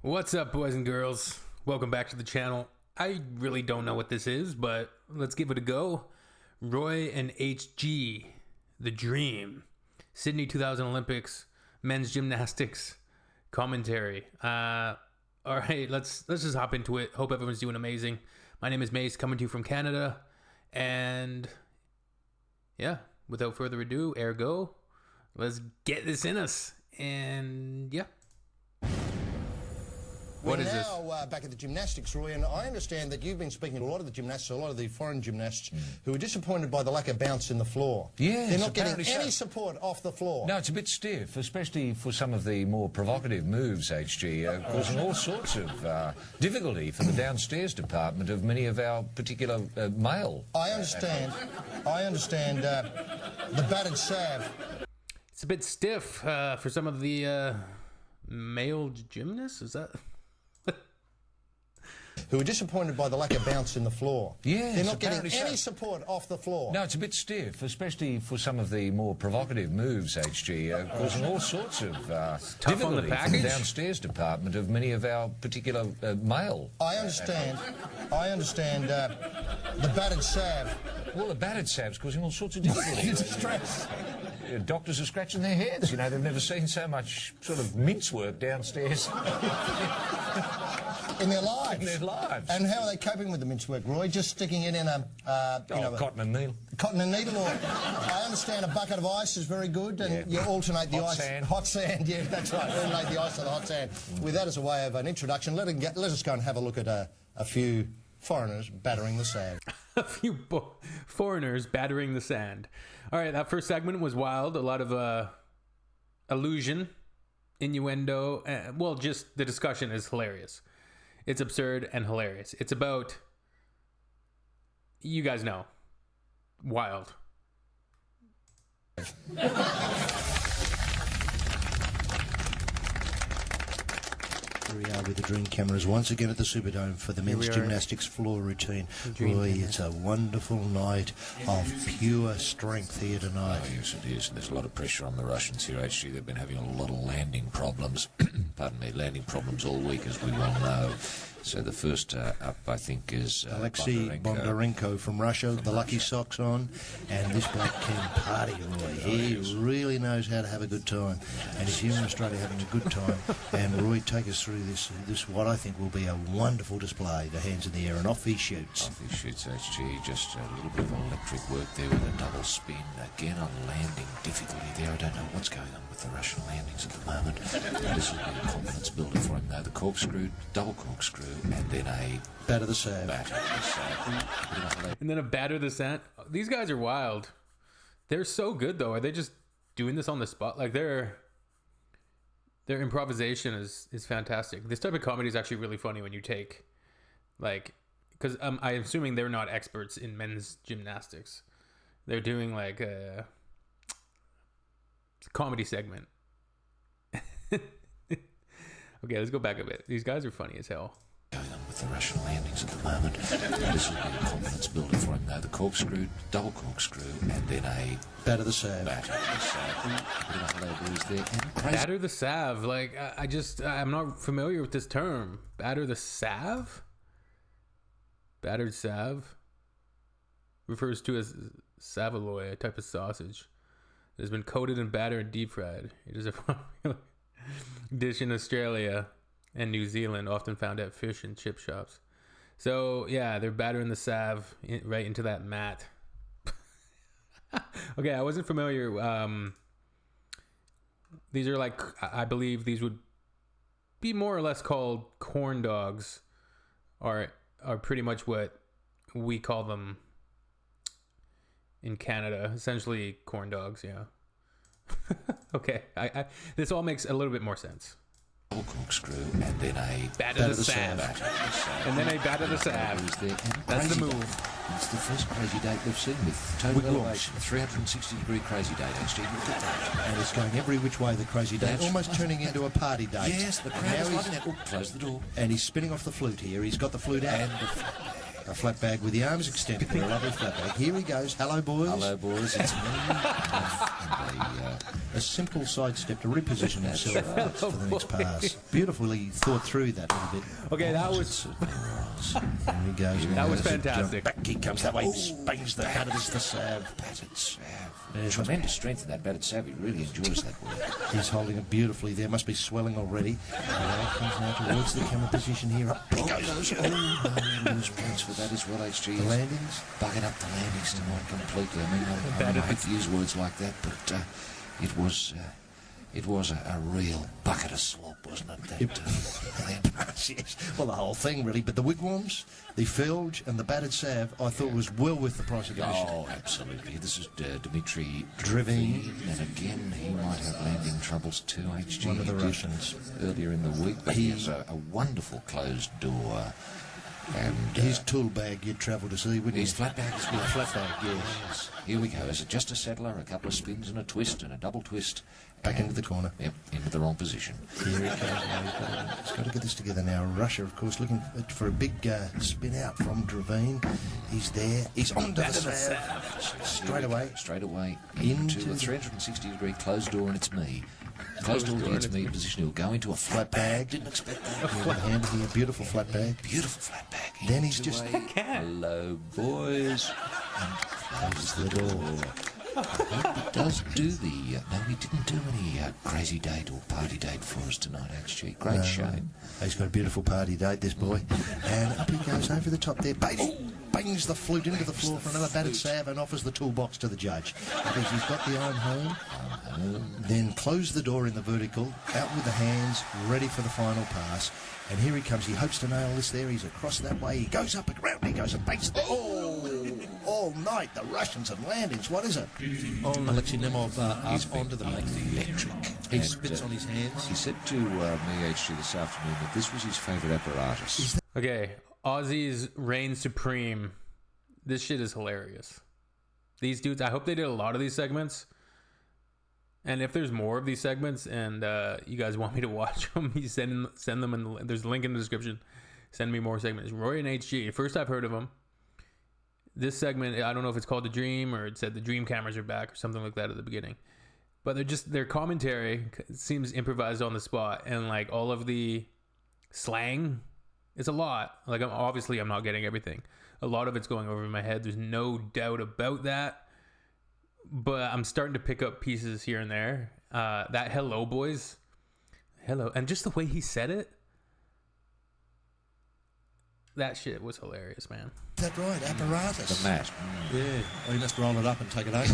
What's up, boys and girls? Welcome back to the channel. I really don't know what this is, but let's give it a go. Roy and HG, the dream. Sydney 2000 Olympics, men's gymnastics commentary. All right, let's just hop into it. Hope everyone's doing amazing. My name is Mace, coming to you from Canada. And yeah, without further ado, ergo, let's get this in us. And yeah. What is this? We're now back at the gymnastics, Roy, and I understand that you've been speaking to a lot of the gymnasts, a lot of the foreign gymnasts, who are disappointed by the lack of bounce in the floor. Yes, they're not getting apparently any so. support off the floor. No, it's a bit stiff, especially for some of the more provocative moves, HG, causing all sorts of difficulty for the downstairs department of many of our particular male. I understand the battered salve. It's a bit stiff for some of the male gymnasts, is that? Who are disappointed by the lack of bounce in the floor. Yes, they're not getting apparently any so. support off the floor. No, it's a bit stiff, especially for some of the more provocative moves, HG, causing all sorts of tough on the difficulty for package. the downstairs department of many of our particular male. I understand the battered salve. Well, the battered salve's causing all sorts of difficulty. Distress. Doctors are scratching their heads. You know, they've never seen so much sort of mince work downstairs. In their lives. In their lives. And how are they coping with the mince work, Roy? Just sticking it in a, cotton and needle. Cotton and needle, or I understand a bucket of ice is very good, and you alternate the ice. Sand. Hot sand, yeah, that's right. Alternate the ice to the hot sand. With that as a way of an introduction, let us go and have a look at a few foreigners battering the sand. A few foreigners battering the sand. All right, that first segment was wild. A lot of allusion, innuendo. Well, just the discussion is hilarious. It's absurd and hilarious. It's about, you guys know, wild. Here we are with the Dream cameras once again at the Superdome for the men's gymnastics floor routine. Roy, it's a wonderful night of pure strength here tonight. Oh, yes, it is. There's a lot of pressure on the Russians here, HG. They've been having a lot of landing problems. Pardon me, landing problems all week, as we well know. So the first up, I think, is Alexei Bondarenko from Russia, the lucky socks on, and this bloke can party, Roy. He really knows how to have a good time, and he's here in Australia having a good time. And Roy, take us through this what I think will be a wonderful display. The hands in the air, and off he shoots. Off he shoots, HG. Just a little bit of electric work there with a double spin. Again on landing difficulty there. I don't know what's going on with the Russian landings at the moment. This will be a confidence builder for him, though. The corkscrew, double corkscrew, and then a batter the sand. And then a batter the sand. These guys are wild. They're so good, though. Are they just doing this on the spot? Like, their improvisation is fantastic. This type of comedy is actually really funny when you take, like, because I'm assuming they're not experts in men's gymnastics. They're doing like a comedy segment. Okay, let's go back a bit. These guys are funny as hell. Going on with the Russian landings at the moment. This will be a confidence builder for him, though. The corkscrew, double corkscrew, and then a batter the salve. Batter the salve. Batter the salve. Like, I'm not familiar with this term. Batter the salve? Battered salve refers to as saveloy, a type of sausage that has been coated in batter and deep fried. It is a popular dish in Australia and New Zealand, often found at fish and chip shops. So yeah, they're battering the salve right into that mat. Okay, I wasn't familiar. These are like, I believe these would be more or less called corn dogs, are pretty much what we call them in Canada. Essentially corn dogs, yeah. Okay, this all makes a little bit more sense. Corkscrew, and then a batter the salve. And then a batter the salve. That's the move. It's the first crazy date they've seen with total elevation. 360-degree crazy date, HG. And it's going every which way, the crazy date. Almost turning into a party date. Yes, the crowd is loving it. Oh, close the door. And he's spinning off the flute here. He's got the flute out. And a flat bag with the arms extended. A lovely flat bag. Here he goes. Hello, boys. Hello, boys. It's me. And A simple sidestep to reposition himself for the next pass. Beautifully thought through that little bit. Okay, that was Here he goes. that was There's a fantastic. jump. Back he comes that way. Bangs the batted as the salve. Battered salve. There's Tremendous strength in that battered salve. He really enjoys that work. He's holding it beautifully there. Must be swelling already. Comes now towards the camera position here. Up he goes. Lose points for that as well, HG. The landings. Bucket up the landings tonight completely. I mean, I hate to use words like that, but it was a real bucket of slop, wasn't it? That land pass. Yes. Well, the whole thing really. But the wigwams, the filge, and the battered salve, I thought was well worth the price of admission. Oh, absolutely. This is Dmitry Driving. and again, he might have landing troubles too, HG. One of the He did Russians. earlier in the week, but he has a wonderful closed door. And His tool bag you'd travel to see, wouldn't you? his flat bag as well. Flat bag, yes. Here we go. Is it just a settler, a couple of spins and a twist and a double twist? Back into the corner. Yep, into the wrong position. Here he goes. He's got to get this together now. Russia, of course, looking for a big spin out from Dravine. He's there. He's onto the salve. Straight away. Straight away Into into a the- 360-degree closed door, and it's me. Closed door gets me in position. He'll go into a flat bag. Didn't expect that. Here with a hand here. Beautiful flat bag. Beautiful flat bag. Then he's Into just- a hello, boys. And closes the door. He does do the... no, he didn't do any crazy date or party date for us tonight, actually. Great shame. He's got a beautiful party date, this boy. And up he goes over the top there. Bangs the flute into the floor for another battered salve and offers the toolbox to the judge. Because he's got the arm home. Then close the door in the vertical, out with the hands, ready for the final pass. And here he comes. He hopes to nail this there. He's across that way. He goes up and round. He goes and bangs the... all night, the Russians and landings. What is it? Alexei Nemov up onto the back. Electric. He And, spits on his hands. He said to me, HG, this afternoon that this was his favourite apparatus. Okay, Aussies reign supreme. This shit is hilarious. These dudes, I hope they did a lot of these segments. And if there's more of these segments and you guys want me to watch them, you send them in there's a link in the description. Send me more segments. Roy and HG, first I've heard of them. This segment, I don't know if it's called The Dream or it said the Dream cameras are back or something like that at the beginning. But their commentary seems improvised on the spot, and like all of the slang, it's a lot. Like I'm not getting everything. A lot of it's going over my head. There's no doubt about that. But I'm starting to pick up pieces here and there. That hello, boys. Hello. And just the way he said it. That shit was hilarious, man. Is that right? Apparatus. The mat. Yeah. Well, he must roll it up and take it over.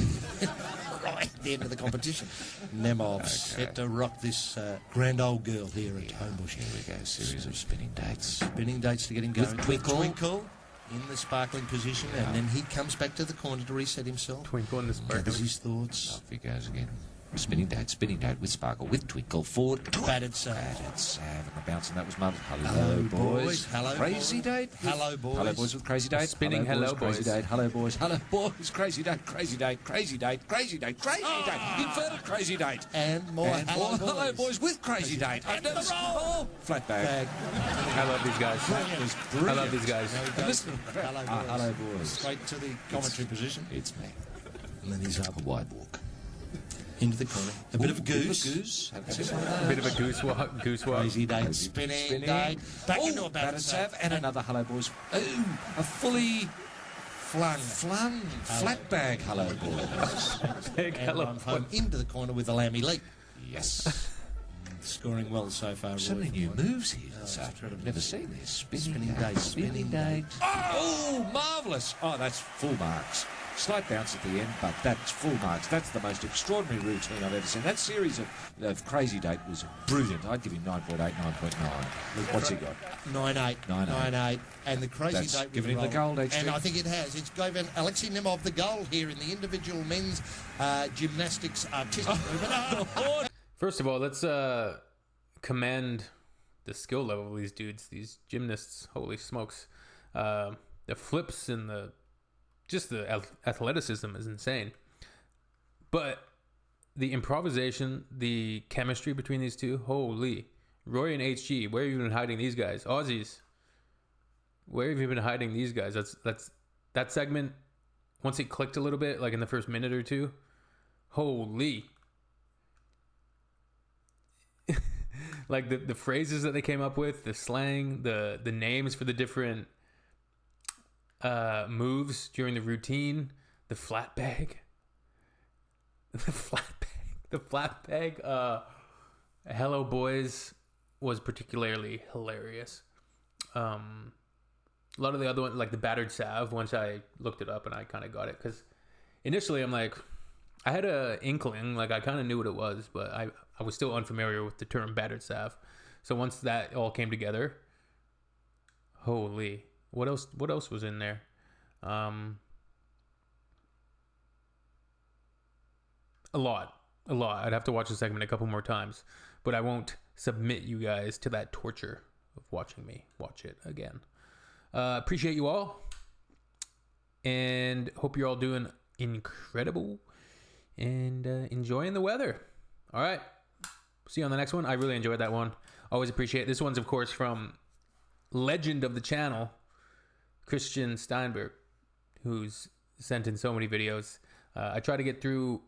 Right at the end of the competition. Nemov set to rock this grand old girl here at Homebush. Here we go. Series of spinning dates. Spinning dates to get him going. With Twinkle in the sparkling position, and then he comes back to the corner to reset himself. Twinkle in the sparkle. Gathers his thoughts. Off he goes again. Spinning date with sparkle, with twinkle, forward, Battered salve. batted salve, and the bounce, and that was marvellous. Hello, boys. Hello, Crazy boys. date. Hello, boys. Hello, boys with crazy date. Spinning hello, Crazy boys. date. Hello, boys. Hello, boys. Crazy date. Crazy date. Crazy date. Crazy date. Crazy date. Inverted crazy date. And more And hello, more boys. hello, boys with crazy date. I've never seen. Oh, flat bag. I love these guys. That was I brilliant. love these guys. And listen, Hello, boys. hello, boys. Straight to the commentary position. It's me. And then he's up A wide walk. into the corner. A bit of a goose. Goose. Haven't seen A one of bit of a goose walk. Crazy date. Spinning date. Back into a battered salve. and another hello, boys. Ooh, a fully Flung. flat bag hello, boys. Big And hello. I'm home into the corner with the Lammy leap. Yes. Scoring well so far. So Roy. many new moves here this it's afternoon. incredible. Never seen this. Spinning Spinning date, date. spinning Spinning date. date. Oh, marvellous. Oh, that's full marks. Slight bounce at the end, but that's full marks. That's the most extraordinary routine I've ever seen. That series of Crazy Date was brilliant. I'd give him 9.8, 9.9. What's he got? 9-8. 9-8. 9-8. And the crazy That's date with given the him the roll. gold, HG. And I think it has. It's given Alexei Nemov the gold here in the individual men's gymnastics artistic movement. First of all, let's commend the skill level of these dudes, these gymnasts. Holy smokes. The flips and the athleticism is insane. But the improvisation, the chemistry between these two, holy. Roy and HG, where have you been hiding these guys? Aussies, where have you been hiding these guys? That segment, once it clicked a little bit, like in the first minute or two, holy. like the phrases that they came up with, the slang, the names for the different moves during the routine, the flat bag, the flat bag. Hello Boys was particularly hilarious. A lot of the other ones, like the battered salve, once I looked it up and I kind of got it, because initially I'm like, I had a inkling, like I kind of knew what it was, but I was still unfamiliar with the term battered salve. So once that all came together, holy, what else was in there? A lot. I'd have to watch the segment a couple more times, but I won't submit you guys to that torture of watching me watch it again. Appreciate you all, and hope you're all doing incredible and enjoying the weather. All right, see you on the next one. I really enjoyed that one. Always appreciate it. This one's, of course, from legend of the channel, Christian Steinberg, who's sent in so many videos. I try to get through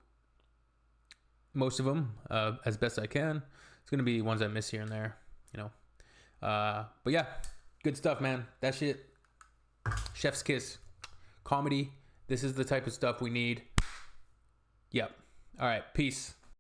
most of them as best I can. It's going to be ones I miss here and there, you know. But yeah, good stuff, man. That shit, chef's kiss. Comedy, this is the type of stuff we need. Yep. All right, peace.